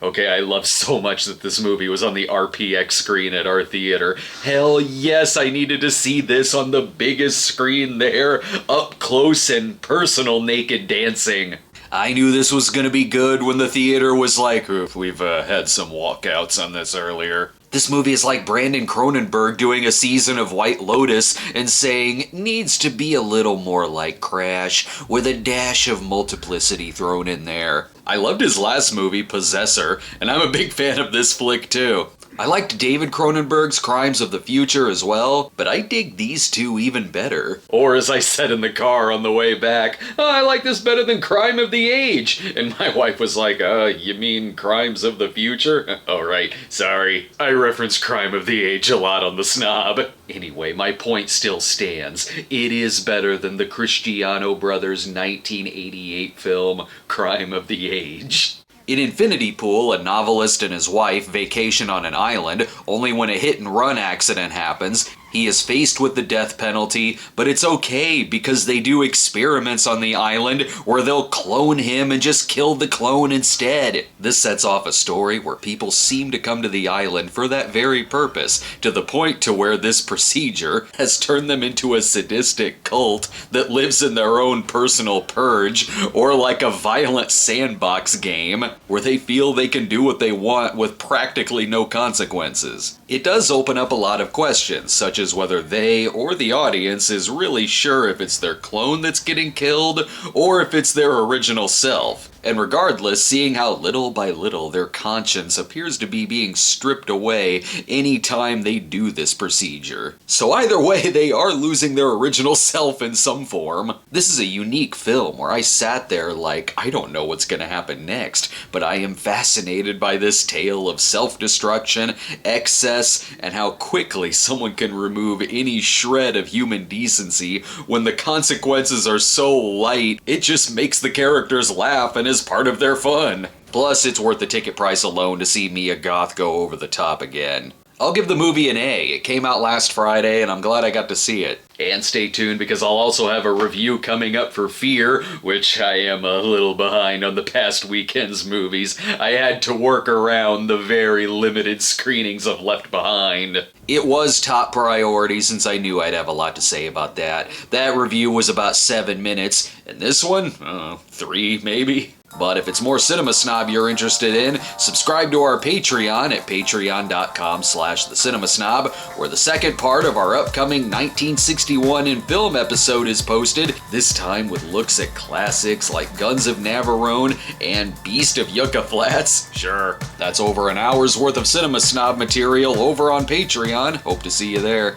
Okay, I love so much that this movie was on the RPX screen at our theater. Hell yes, I needed to see this on the biggest screen there, up close and personal naked dancing. I knew this was gonna be good when the theater was like, we've had some walkouts on this earlier. This movie is like Brandon Cronenberg doing a season of White Lotus and saying, needs to be a little more like Crash, with a dash of multiplicity thrown in there. I loved his last movie, Possessor, and I'm a big fan of this flick too. I liked David Cronenberg's Crimes of the Future as well, but I dig these two even better. Or as I said in the car on the way back, I like this better than Crime of the Age. And my wife was like, you mean Crimes of the Future? Oh right, sorry. I reference Crime of the Age a lot on the Snob. Anyway, my point still stands. It is better than the Cristiano Brothers 1988 film, Crime of the Age. In Infinity Pool, a novelist and his wife vacation on an island, only when a hit-and-run accident happens. He is faced with the death penalty, but it's okay because they do experiments on the island where they'll clone him and just kill the clone instead. This sets off a story where people seem to come to the island for that very purpose, to the point to where this procedure has turned them into a sadistic cult that lives in their own personal purge, or like a violent sandbox game where they feel they can do what they want with practically no consequences. It does open up a lot of questions, such as whether they or the audience is really sure if it's their clone that's getting killed or if it's their original self. And regardless, seeing how little by little their conscience appears to be being stripped away any time they do this procedure. So either way, they are losing their original self in some form. This is a unique film where I sat there like, I don't know what's gonna happen next, but I am fascinated by this tale of self-destruction, excess, and how quickly someone can remove any shred of human decency when the consequences are so light, it just makes the characters laugh and is part of their fun. Plus, it's worth the ticket price alone to see Mia Goth go over the top again. I'll give the movie an A. It came out last Friday, and I'm glad I got to see it. And stay tuned because I'll also have a review coming up for Fear, which I am a little behind on the past weekend's movies. I had to work around the very limited screenings of Left Behind. It was top priority since I knew I'd have a lot to say about that. That review was about 7 minutes, and this one, 3 maybe? But if it's more Cinema Snob you're interested in, subscribe to our Patreon at patreon.com/thecinemasnob, where the second part of our upcoming 1961 in film episode is posted, this time with looks at classics like Guns of Navarone and Beast of Yucca Flats. Sure, that's over an hour's worth of Cinema Snob material over on Patreon. Hope to see you there.